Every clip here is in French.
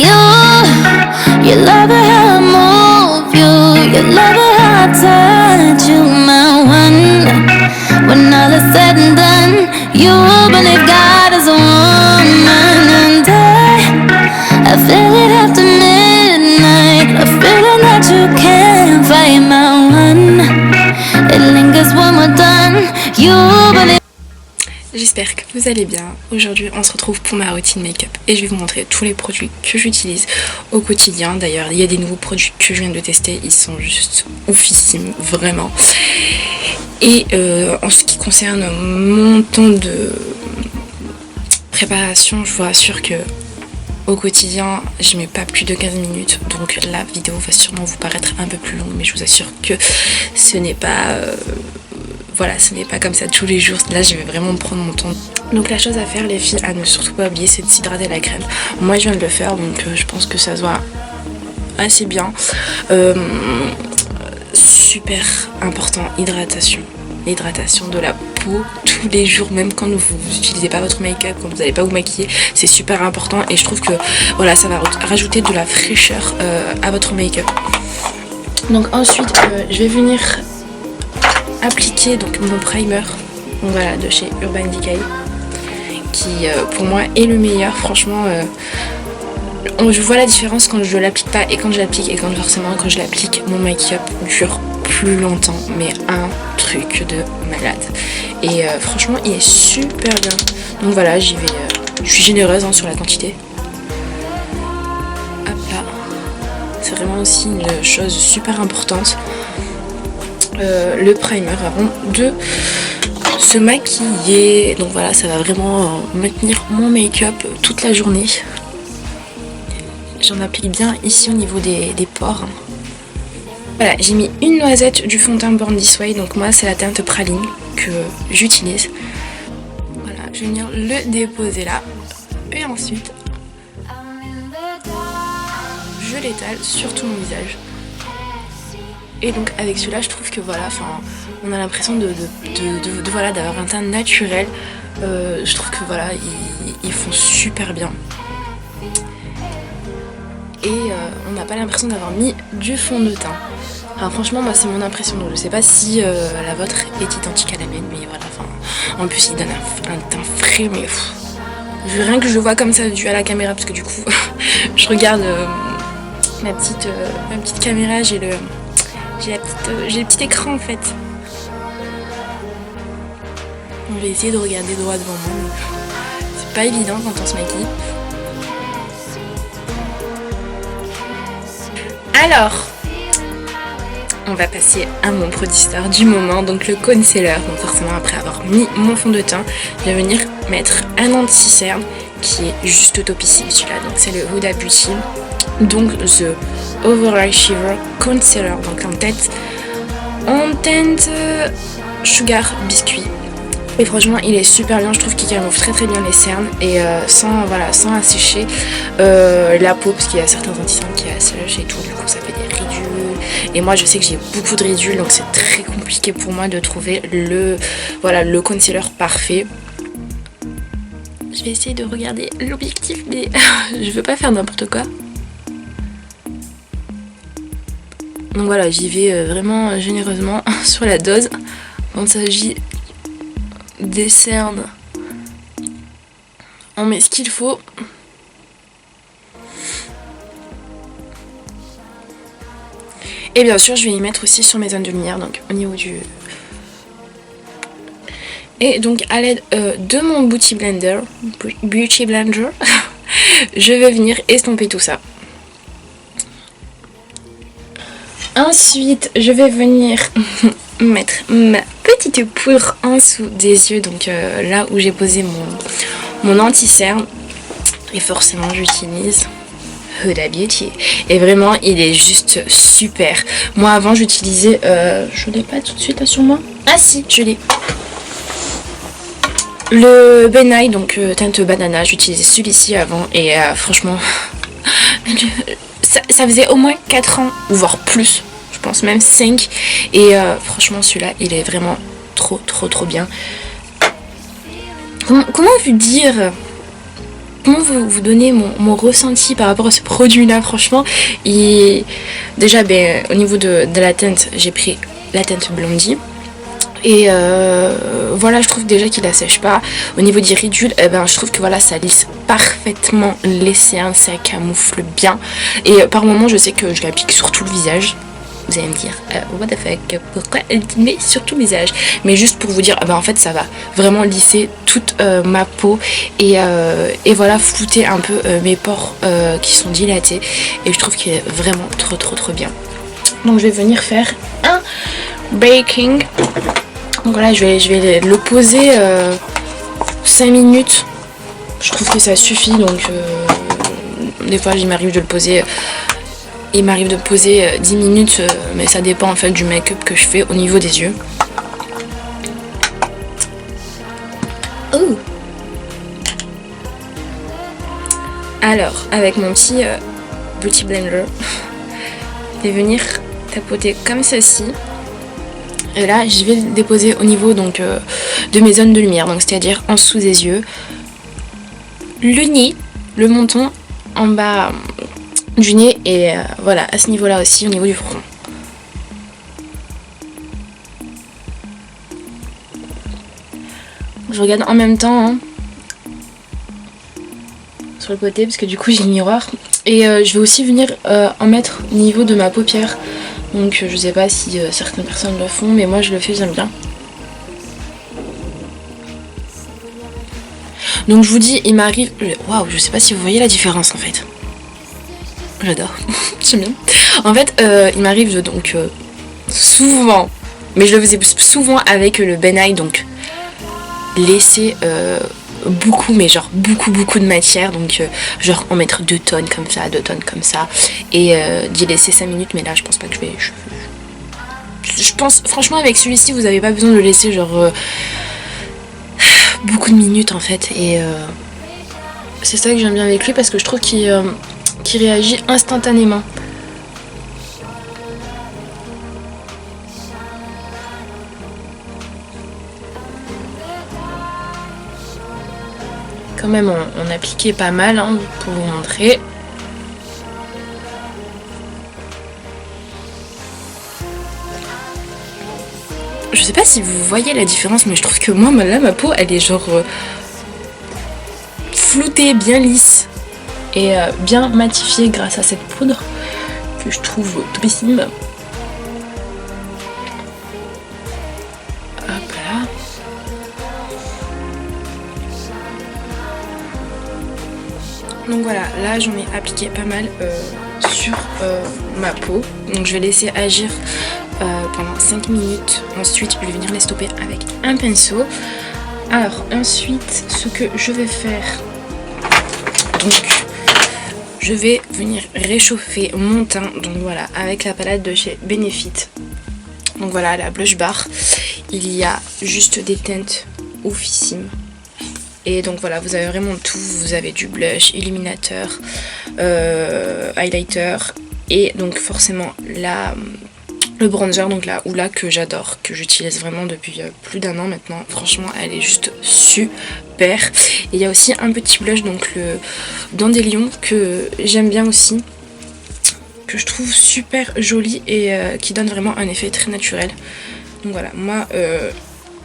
You love it how I move you love it how I touch you, my one. When all is said and done, you believe God is a woman. And I feel it after midnight, a feeling that you can't fight, my one. It lingers when we're done, you believe. J'espère que vous allez bien. Aujourd'hui on se retrouve pour ma routine make-up et je vais vous montrer tous les produits que j'utilise au quotidien. D'ailleurs il y a des nouveaux produits que je viens de tester, ils sont juste oufissimes, vraiment. Et en ce qui concerne mon temps de préparation, je vous rassure que au quotidien je mets pas plus de 15 minutes, donc la vidéo va sûrement vous paraître un peu plus longue, mais je vous assure que ce n'est pas voilà, ce n'est pas comme ça tous les jours. Là je vais vraiment prendre mon temps. Donc la chose à faire les filles, à ne surtout pas oublier, c'est de s'hydrater la crème. Moi je viens de le faire, donc je pense que ça se voit assez bien. Super important, hydratation de la peau tous les jours, même quand vous n'utilisez pas votre make-up, quand vous n'allez pas vous maquiller, c'est super important. Et je trouve que voilà, ça va rajouter de la fraîcheur à votre make-up. Donc ensuite je vais venir appliquer donc mon primer, donc voilà, de chez Urban Decay, qui pour moi est le meilleur. Franchement je vois la différence quand je l'applique pas et quand je l'applique, et quand forcément quand je l'applique mon make-up dure plus longtemps, mais un truc de malade. Et franchement il est super bien. Donc voilà, j'y vais, je suis généreuse sur la quantité. Hop là, c'est vraiment aussi une chose super importante. Le primer avant de se maquiller. Donc voilà, ça va vraiment maintenir mon make-up toute la journée. J'en applique bien ici au niveau des pores. Voilà, j'ai mis une noisette du fond de teint Born This Way. Donc moi c'est la teinte praline que j'utilise. Voilà, je vais venir le déposer là. Et ensuite je l'étale sur tout mon visage. Et donc avec celui-là je trouve que voilà, on a l'impression voilà, d'avoir un teint naturel. Je trouve que voilà, ils font super bien. Et on n'a pas l'impression d'avoir mis du fond de teint. Alors franchement moi c'est mon impression, donc je sais pas si la vôtre est identique à la mienne, mais voilà, en plus il donne un teint frais, mais rien que je le vois comme ça dû à la caméra, parce que du coup je regarde ma petite caméra, j'ai le petit écran en fait. Je vais essayer de regarder droit devant moi. C'est pas évident quand on se maquille. Alors, on va passer à mon produit star du moment, donc le concealer. Donc forcément après avoir mis mon fond de teint, je vais venir mettre un anti-cerne qui est juste topissime celui-là. Donc c'est le Huda Beauty. Donc The Overall Shiver Concealer, donc en teinte Sugar Biscuit. Et franchement il est super bien, je trouve qu'il camoufle très très bien les cernes et sans assécher la peau, parce qu'il y a certains anti-cernes qui assèchent et tout, du coup ça fait des ridules. Et moi je sais que j'ai beaucoup de ridules, donc c'est très compliqué pour moi de trouver le concealer parfait. Je vais essayer de regarder l'objectif, mais je veux pas faire n'importe quoi. Donc voilà, j'y vais vraiment généreusement sur la dose. Quand il s'agit des cernes, on met ce qu'il faut. Et bien sûr, je vais y mettre aussi sur mes zones de lumière, donc au niveau du... Et donc à l'aide de mon Beauty Blender, je vais venir estomper tout ça. Ensuite, je vais venir mettre ma petite poudre en dessous des yeux, donc là où j'ai posé mon anti-cerne. Et forcément, j'utilise Huda Beauty. Et vraiment, il est juste super. Moi, avant, j'utilisais... je l'ai pas tout de suite là sur moi. Ah si, je l'ai. Le Ben Nye, donc teinte banana. J'utilisais celui-ci avant. Et franchement... ça faisait au moins 4 ans, ou voire plus, je pense même 5. Et franchement celui-là il est vraiment trop bien. Comment vous dire, comment vous donner mon ressenti par rapport à ce produit-là, franchement. Et déjà, au niveau de la teinte, j'ai pris la teinte Blondie. Et voilà, je trouve déjà qu'il assèche pas. Au niveau des ridules, je trouve que voilà, ça lisse parfaitement les cernes, ça camoufle bien. Et par moments, je sais que je l'applique sur tout le visage. Vous allez me dire, what the fuck, pourquoi elle met sur tout le visage? Mais juste pour vous dire, en fait, ça va vraiment lisser toute ma peau et voilà, flouter un peu mes pores qui sont dilatés. Et je trouve qu'il est vraiment trop bien. Donc je vais venir faire un baking. Donc voilà, je vais le poser 5 minutes. Je trouve que ça suffit. Donc des fois, il m'arrive de le poser. Il m'arrive de poser 10 minutes, mais ça dépend en fait du make-up que je fais au niveau des yeux. Oh. Alors, avec mon petit beauty blender, je vais venir tapoter comme ceci. Et là, je vais le déposer au niveau donc de mes zones de lumière, donc c'est-à-dire en dessous des yeux, le nez, le menton, en bas du nez et voilà, à ce niveau-là aussi, au niveau du front. Je regarde en même temps hein, sur le côté parce que du coup j'ai le miroir. Et je vais aussi venir en mettre au niveau de ma paupière. Donc je sais pas si certaines personnes le font, mais moi je le fais, j'aime bien. Donc je vous dis, il m'arrive... Waouh, je sais pas si vous voyez la différence en fait. J'adore, j'aime bien. En fait, il m'arrive de donc souvent, mais je le faisais souvent avec le Ben Nye, donc laisser beaucoup, mais genre beaucoup de matière, donc genre en mettre 2 tonnes comme ça, et d'y laisser 5 minutes, mais là je pense pas que je vais... Je pense, franchement avec celui-ci, vous avez pas besoin de le laisser genre beaucoup de minutes en fait, et c'est ça que j'aime bien avec lui, parce que je trouve qu'il réagit instantanément. Quand même on appliquait pas mal hein, pour vous montrer. Je sais pas si vous voyez la différence, mais je trouve que moi là ma peau elle est genre floutée, bien lisse et bien matifiée grâce à cette poudre que je trouve topissime. Hop là. Donc voilà, là j'en ai appliqué pas mal sur ma peau. Donc je vais laisser agir pendant 5 minutes. Ensuite je vais venir les stopper avec un pinceau. Alors ensuite ce que je vais faire, donc je vais venir réchauffer mon teint, donc voilà, avec la palette de chez Benefit. Donc voilà, la blush bar, il y a juste des teintes oufissimes. Et donc voilà, vous avez vraiment tout, vous avez du blush, illuminateur, highlighter et donc forcément le bronzer, donc la Hoola que j'adore, que j'utilise vraiment depuis plus d'1 an maintenant. Franchement, elle est juste super. Et il y a aussi un petit blush, donc le Dandelion, que j'aime bien aussi, que je trouve super joli et qui donne vraiment un effet très naturel. Donc voilà, moi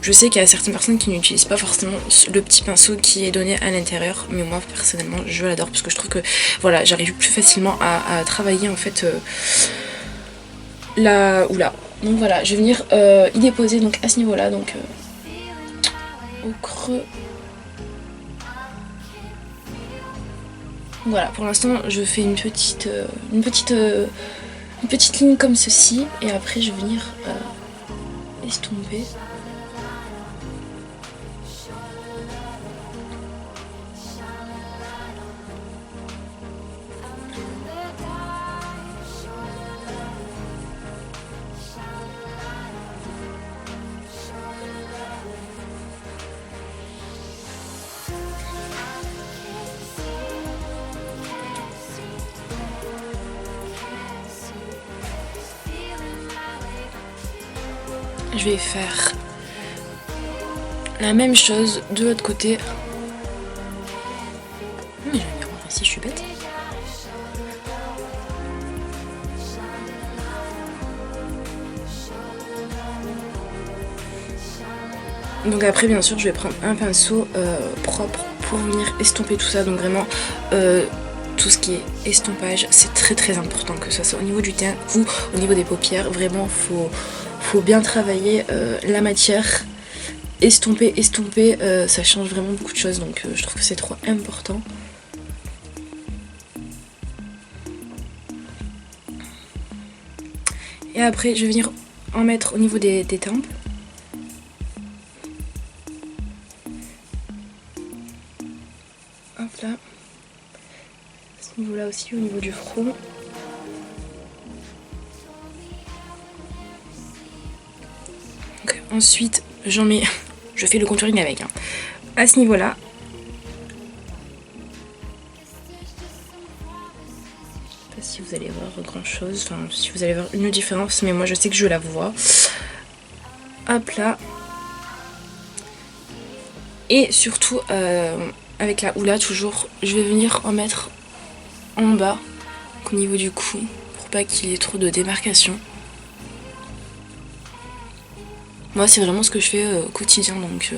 je sais qu'il y a certaines personnes qui n'utilisent pas forcément le petit pinceau qui est donné à l'intérieur, mais moi personnellement je l'adore parce que je trouve que voilà, j'arrive plus facilement à travailler en fait la Hoola. Donc voilà, je vais venir y déposer donc à ce niveau là, donc au creux. Voilà, pour l'instant je fais une petite ligne comme ceci, et après je vais venir estomper. Je vais faire la même chose de l'autre côté. Donc après bien sûr je vais prendre un pinceau propre pour venir estomper tout ça. Donc vraiment tout ce qui est estompage, c'est très important, que ce soit au niveau du teint ou au niveau des paupières. Vraiment faut bien travailler la matière. Estomper, ça change vraiment beaucoup de choses, donc je trouve que c'est trop important. Et après je vais venir en mettre au niveau des tempes. Hop là. À ce niveau là aussi, au niveau du front. Donc, ensuite j'en mets, je fais le contouring avec hein. À ce niveau là. Si vous allez voir grand chose, enfin si vous allez voir une différence, mais moi je sais que je la vois. Hop là. Et surtout avec la houla toujours, je vais venir en mettre en bas, donc au niveau du cou, pour pas qu'il y ait trop de démarcation. Moi c'est vraiment ce que je fais au quotidien, donc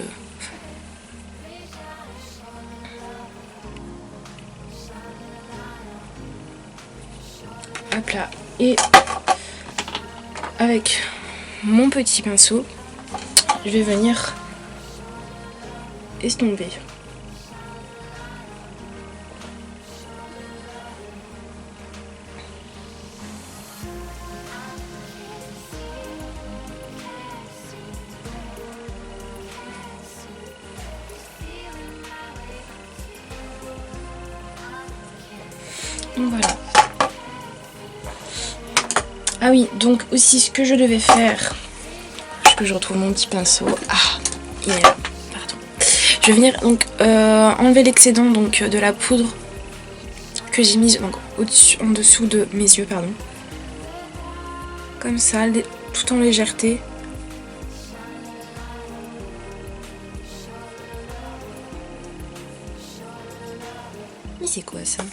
hop là. Et avec mon petit pinceau, je vais venir estomper. Donc voilà. Ah oui, donc aussi ce que je devais faire, que je retrouve mon petit pinceau. Ah, il est là, pardon. Je vais venir donc enlever l'excédent donc de la poudre que j'ai mise donc au-dessus, en dessous de mes yeux, pardon. Comme ça, tout en légèreté. Mais c'est quoi ça ?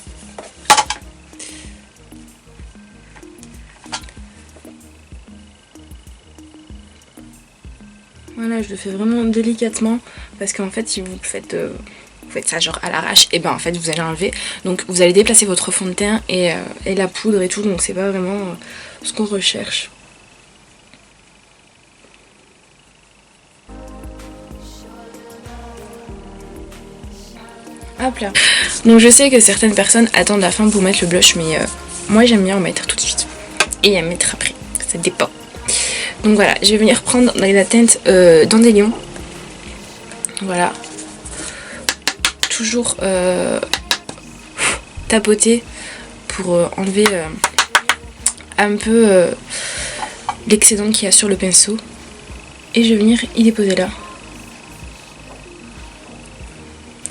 Voilà, je le fais vraiment délicatement parce qu'en fait si vous faites ça genre à l'arrache, et ben en fait vous allez enlever, donc vous allez déplacer votre fond de teint et la poudre et tout, donc c'est pas vraiment ce qu'on recherche. Hop là. Donc je sais que certaines personnes attendent la fin pour mettre le blush, mais moi j'aime bien en mettre tout de suite et en mettre après, ça dépend. Donc voilà, je vais venir prendre la teinte Dandelion. Voilà. Toujours tapoter pour enlever un peu l'excédent qu'il y a sur le pinceau. Et je vais venir y déposer là.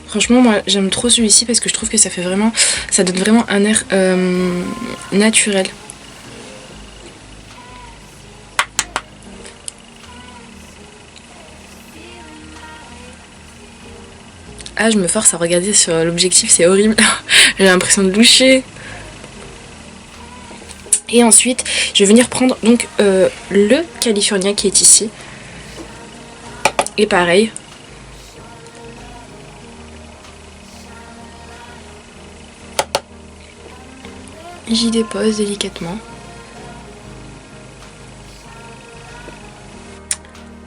Franchement, moi j'aime trop celui-ci parce que je trouve que ça fait vraiment, ça donne vraiment un air naturel. Ah, je me force à regarder sur l'objectif, c'est horrible. J'ai l'impression de loucher. Et ensuite, je vais venir prendre donc le California qui est ici. Et pareil. J'y dépose délicatement.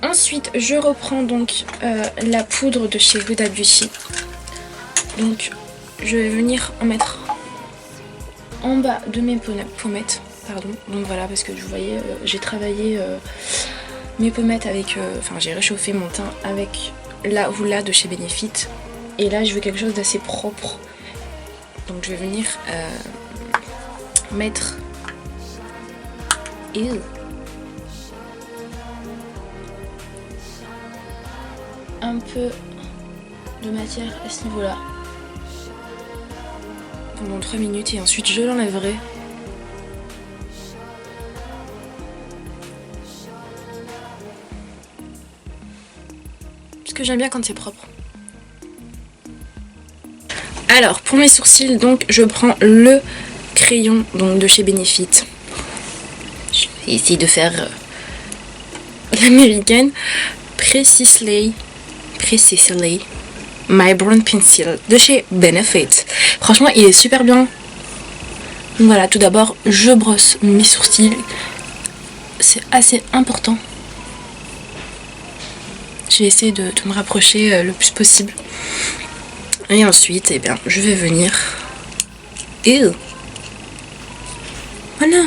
Ensuite, je reprends donc la poudre de chez Huda Beauty. Donc, je vais venir en mettre en bas de mes pommettes. Pardon. Donc voilà, parce que vous voyez, j'ai travaillé mes pommettes avec... Enfin, j'ai réchauffé mon teint avec la Hoola de chez Benefit. Et là, je veux quelque chose d'assez propre. Donc, je vais venir mettre... un peu de matière à ce niveau là pendant 3 minutes et ensuite je l'enlèverai. Parce que j'aime bien quand c'est propre. Alors pour mes sourcils, donc je prends le crayon donc de chez Benefit. Je vais essayer de faire l'américaine. Precious Slay Precisely My Brown Pencil de chez Benefit. Franchement, il est super bien. Donc voilà, tout d'abord, je brosse mes sourcils. C'est assez important. Je vais essayer de me rapprocher le plus possible. Et ensuite, eh bien, je vais venir... Ew. Voilà.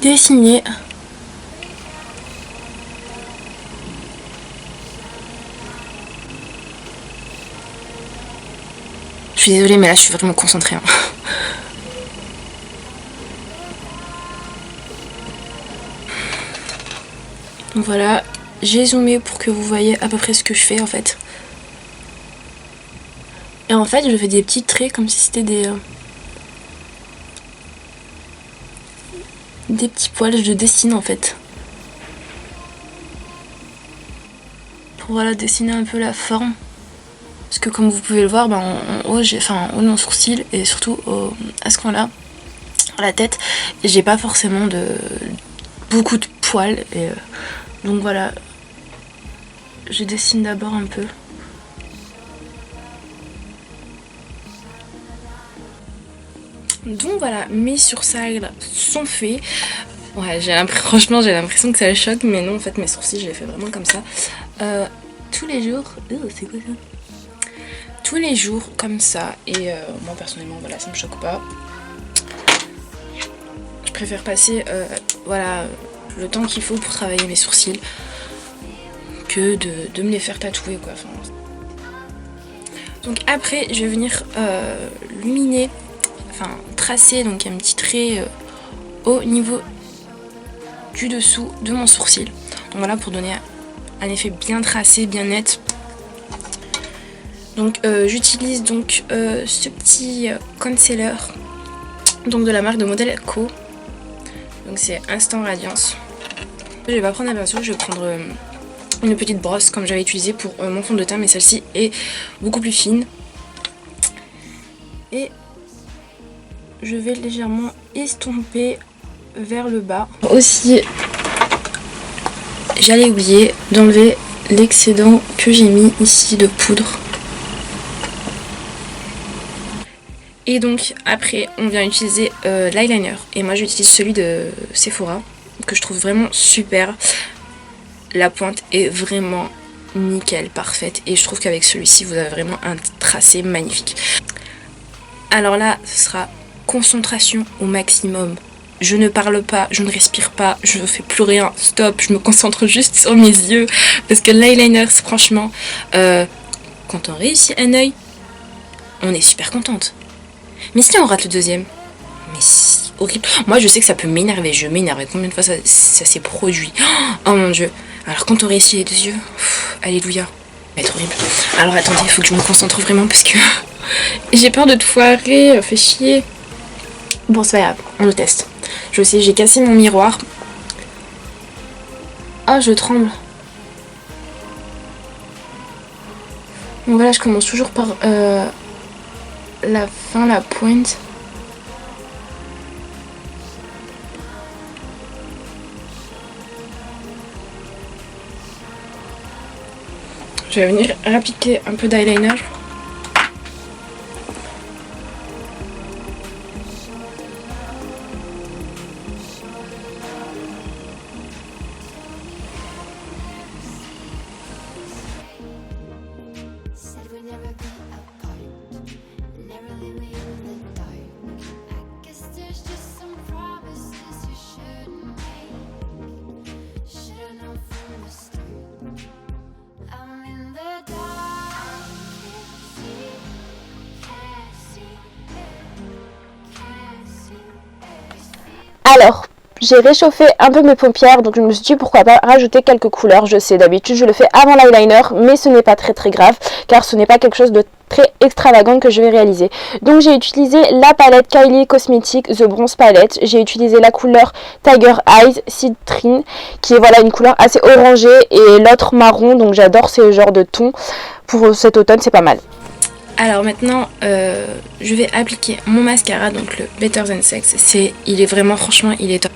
Dessiner. Je suis désolée, mais là, je suis vraiment concentrée. Hein. Donc voilà, j'ai zoomé pour que vous voyez à peu près ce que je fais en fait. Et en fait, je fais des petits traits comme si c'était des petits poils. Je dessine en fait. Pour voilà, dessiner un peu la forme. Parce que comme vous pouvez le voir, ben, en haut, en haut de mon sourcil et surtout à ce coin-là, à la tête, j'ai pas forcément beaucoup de poils. Et donc voilà, je dessine d'abord un peu. Donc voilà, mes sourcils sont faits. Ouais, franchement j'ai l'impression que ça choque, mais non, en fait mes sourcils je les fais vraiment comme ça. Tous les jours, c'est quoi ça? Tous les jours comme ça, et moi personnellement voilà, ça me choque pas. Je préfère passer voilà, le temps qu'il faut pour travailler mes sourcils que de me les faire tatouer quoi. Enfin, donc après je vais venir luminer, enfin tracer, donc un petit trait au niveau du dessous de mon sourcil. Donc voilà, pour donner un effet bien tracé, bien net. Donc j'utilise donc ce petit concealer donc de la marque de Model Co. Donc c'est Instant Radiance. Je vais pas prendre un pinceau, je vais prendre une petite brosse comme j'avais utilisé pour mon fond de teint, mais celle-ci est beaucoup plus fine. Et je vais légèrement estomper vers le bas. Aussi, j'allais oublier d'enlever l'excédent que j'ai mis ici de poudre. Et donc après on vient utiliser l'eyeliner. Et moi j'utilise celui de Sephora que je trouve vraiment super. La pointe est vraiment nickel, parfaite. Et je trouve qu'avec celui-ci vous avez vraiment un tracé magnifique. Alors là ce sera concentration au maximum. Je ne parle pas, je ne respire pas, je ne fais plus rien, stop, je me concentre juste sur mes yeux. Parce que l'eyeliner, franchement, quand on réussit un œil, on est super contente. Mais si on rate le deuxième, mais c'est horrible. Moi je sais que ça peut m'énerver, je m'énerve. Combien de fois ça s'est produit? Oh mon dieu. Alors quand on réussit les deux yeux, alléluia, ça va être horrible. Alors attendez, il faut que je me concentre vraiment parce que j'ai peur de te foirer, fais chier. Bon c'est pas grave, on le teste. Je sais, j'ai cassé mon miroir. Ah, je tremble. Donc voilà, je commence toujours par la fin, la pointe. Je vais venir appliquer un peu d'eyeliner. Alors, j'ai réchauffé un peu mes paupières, donc je me suis dit pourquoi pas rajouter quelques couleurs. Je sais, d'habitude je le fais avant l'eyeliner, mais ce n'est pas très grave, car ce n'est pas quelque chose de très extravagant que je vais réaliser. Donc j'ai utilisé la palette Kylie Cosmetics The Bronze Palette. J'ai utilisé la couleur Tiger Eyes Citrine, qui est voilà une couleur assez orangée, et l'autre marron, donc j'adore ce genre de ton. Pour cet automne, c'est pas mal. Alors maintenant, je vais appliquer mon mascara, donc le Better Than Sex. Il est vraiment, franchement, il est top.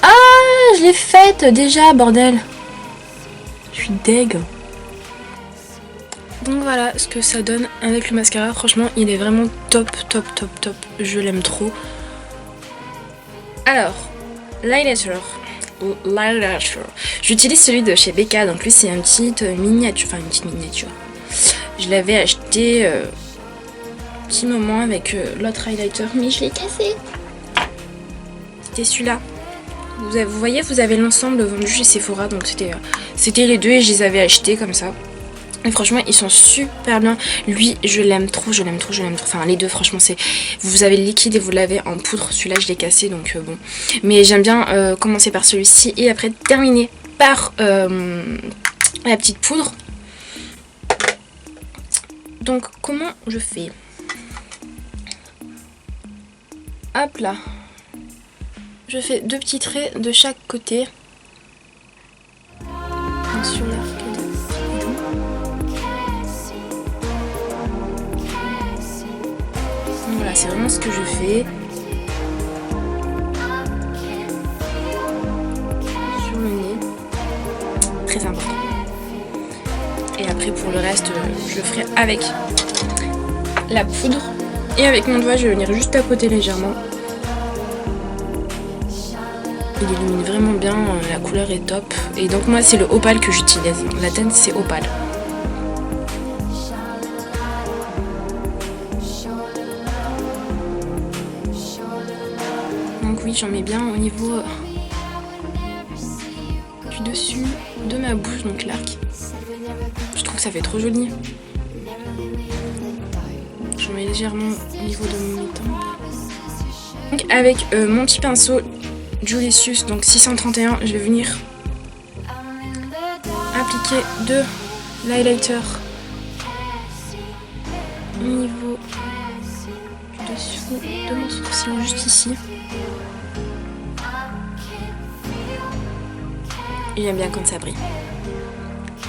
Ah, je l'ai faite déjà, bordel. Je suis deg. Donc voilà ce que ça donne avec le mascara. Franchement, il est vraiment top. Je l'aime trop. Alors, l'highlighter. J'utilise celui de chez Becca. Donc lui, c'est une petite miniature. Enfin, une petite miniature. Je l'avais acheté petit moment avec l'autre highlighter, mais je l'ai cassé. C'était celui-là. Vous voyez, vous avez l'ensemble vendu chez Sephora. Donc c'était les deux et je les avais achetés comme ça. Et franchement, ils sont super bien. Lui, je l'aime trop. Enfin, les deux, franchement, c'est... Vous avez le liquide et vous l'avez en poudre. Celui-là, je l'ai cassé, donc bon. Mais j'aime bien commencer par celui-ci et après terminer par la petite poudre. Donc, comment je fais? Hop là. Je fais 2 petits traits de chaque côté. Sur l'arcade. Voilà, c'est vraiment ce que je fais. Sur le nez. Très important. Et après pour le reste, je le ferai avec la poudre. Et avec mon doigt, je vais venir juste tapoter légèrement. Il illumine vraiment bien, la couleur est top. Et donc moi, c'est le Opal que j'utilise. La teinte, c'est Opal. Donc oui, j'en mets bien au niveau du dessus de ma bouche, donc l'arc. Je trouve que ça fait trop joli. J'en mets légèrement au niveau de mes tempes. Donc avec mon petit pinceau Julicius, donc 631, je vais venir appliquer de l'highlighter au niveau du dessous de mon sourcil, juste ici. Et j'aime bien quand ça brille.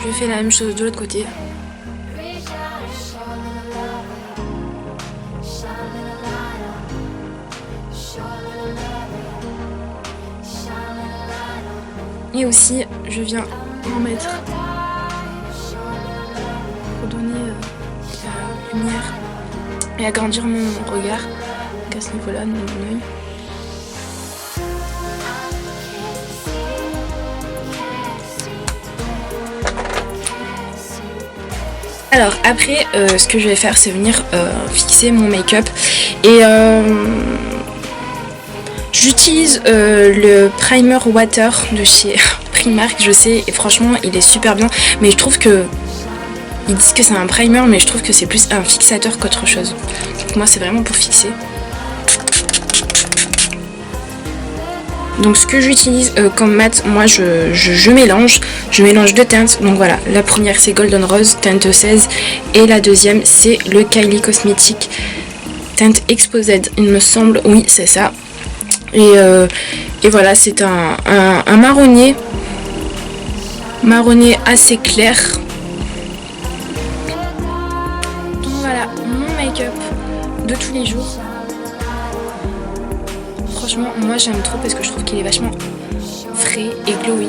Je fais la même chose de l'autre côté. Et aussi, je viens en mettre pour donner la lumière et agrandir mon regard. Donc à ce niveau-là, de mon œil. Alors après, ce que je vais faire, c'est venir fixer mon make-up. Et j'utilise le primer water de chez Primark, je sais, et franchement il est super bien, mais je trouve que ils disent que c'est un primer, mais je trouve que c'est plus un fixateur qu'autre chose. Donc moi c'est vraiment pour fixer. Donc ce que j'utilise comme mat, moi je mélange 2 teintes. Donc voilà, la première c'est Golden Rose, teinte 16, et la deuxième c'est le Kylie Cosmetics teinte Exposed, il me semble, oui c'est ça. Et voilà, c'est un marronnier assez clair. Donc voilà, mon make-up de tous les jours. Franchement, moi j'aime trop parce que je trouve qu'il est vachement frais et glowy.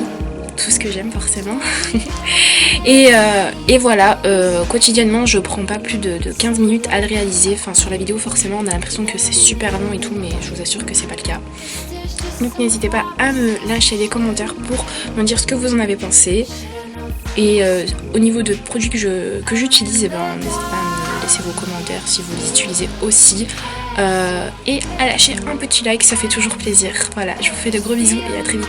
Tout ce que j'aime forcément. et voilà, quotidiennement je prends pas plus de 15 minutes à le réaliser. Enfin sur la vidéo forcément on a l'impression que c'est super long et tout, mais je vous assure que c'est pas le cas. Donc n'hésitez pas à me lâcher des commentaires pour me dire ce que vous en avez pensé. Et au niveau de produits que j'utilise, n'hésitez pas à me laisser vos commentaires si vous les utilisez aussi. Et à lâcher un petit like, ça fait toujours plaisir. Voilà, je vous fais de gros bisous et à très vite.